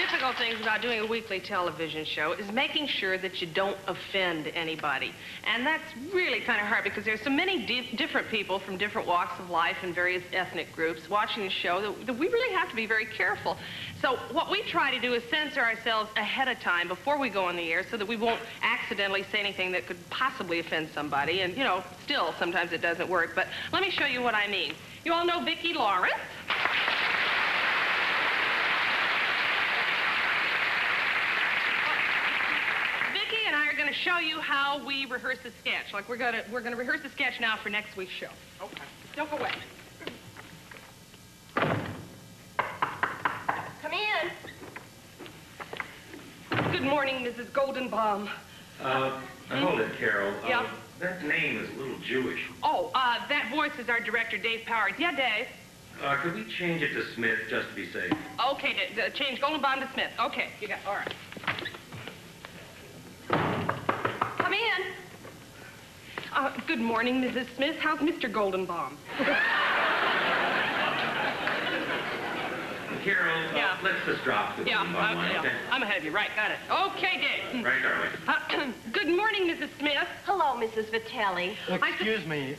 difficult things about doing a weekly television show is making sure that you don't offend anybody. And that's really kind of hard because there's so many different people from different walks of life and various ethnic groups watching the show that we really have to be very careful. So what we try to do is censor ourselves ahead of time before we go on the air so that we won't accidentally say anything that could possibly offend somebody. And, you know, still, sometimes it doesn't work. But let me show you what I mean. You all know Vicki Lawrence. Vicki and I are going to show you how we rehearse a sketch. Like we're going to rehearse a sketch now for next week's show. Okay. Don't go away. Come in. Good morning, Mrs. Goldenbaum. Hold it, Carol. Yeah? That name is a little Jewish. Oh, that voice is our director, Dave Powers. Yeah, Dave? Could we change it to Smith just to be safe? Okay, change Goldenbaum to Smith. Okay, you got, all right. Come in. Good morning, Mrs. Smith. How's Mr. Goldenbaum? Carol, Yeah. let's just drop the Yeah, bottom line, okay? I'm ahead of you. Right, got it. Okay, Dave. Right, darling. Good morning, Mrs. Smith. Hello, Mrs. Vitelli. Excuse me.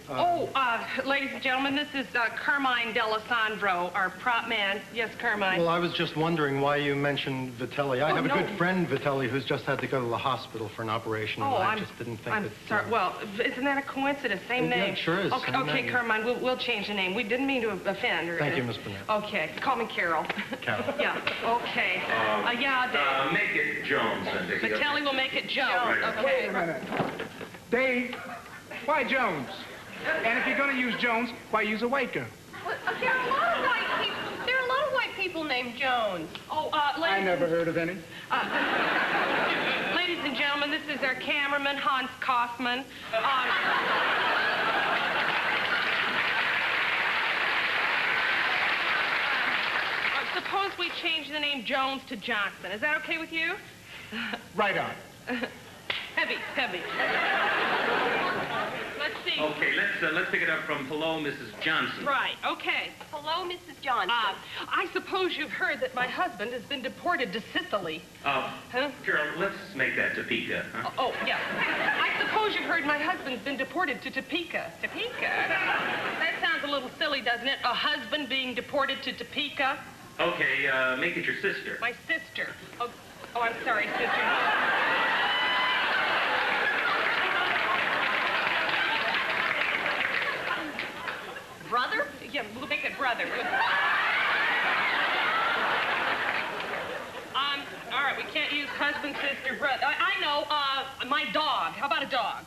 Ladies and gentlemen, this is Carmine D'Alessandro, our prop man. Yes, Carmine. Well, I was just wondering why you mentioned Vitelli. I have a good friend, Vitelli, who's just had to go to the hospital for an operation, and I just didn't think I'm sorry. Well, isn't that a coincidence? Same name. Yeah, it sure is. Okay, Carmine, we'll change the name. We didn't mean to offend. Thank you, Miss Burnett. Okay, call me Carol. Carol. Yeah, okay. Yeah, Dave. Make it Jones, then, Vicki. Vitelli will make it Joe. Right. Okay. Wait a minute. Dave, why Jones? And if you're going to use Jones, why use a Waker? Well, there are a lot of white people. There are a lot of white people named Jones. Oh, ladies. I never heard of any. Ladies and gentlemen, this is our cameraman, Hans Kaufman. Suppose we change the name Jones to Johnson. Is that okay with you? Right on. Heavy. Let's see. Okay, let's pick it up from hello, Mrs. Johnson. Right, okay. Hello, Mrs. Johnson. I suppose you've heard that my husband has been deported to Sicily. Huh? Carol, let's make that Topeka, huh? Oh, yeah. I suppose you've heard my husband's been deported to Topeka. Topeka? That sounds a little silly, doesn't it? A husband being deported to Topeka? Okay, make it your sister. My sister. Oh, I'm sorry, sister. Brother? Yeah, we'll make it brother. All right, we can't use husband, sister, brother. I know, my dog. How about a dog?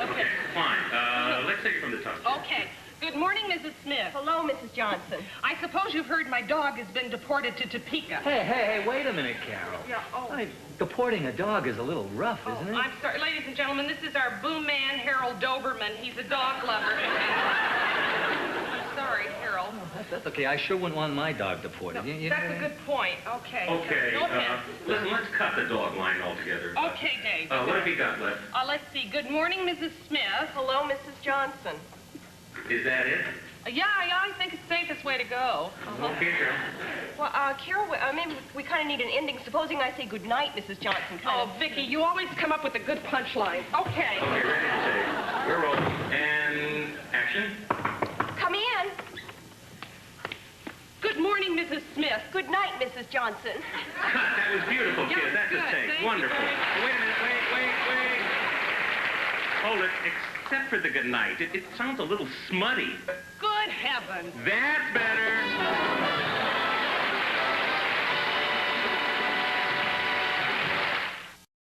Okay, fine. Let's take it from the top. Okay. Good morning, Mrs. Smith. Hello, Mrs. Johnson. I suppose you've heard my dog has been deported to Topeka. Hey, wait a minute, Carol. Yeah, Deporting a dog is a little rough, isn't it? I'm sorry. Ladies and gentlemen, this is our boom man, Harold Doberman. He's a dog lover. I'm sorry, Harold. That's okay. I sure wouldn't want my dog deported. No, that's a good point. Okay. Okay, Go ahead. listen, let's cut the dog line altogether. Okay, Dave. What have you got left? Let's see. Good morning, Mrs. Smith. Hello, Mrs. Johnson. Is that it? Yeah, I think it's the safest way to go. Okay, Carol. Well, Carol, maybe we kind of need an ending. Supposing I say good night, Mrs. Johnson. Vicki, you always come up with a good punchline. Okay. Okay, ready to say. We're rolling. And action. Come in. Good morning, Mrs. Smith. Good night, Mrs. Johnson. That was beautiful, Yeah, kid. That's good. a take. Thank Wonderful. you. Wait a minute. Wait. Hold it. Except for the good night. It sounds a little smutty. Good heavens. That's better.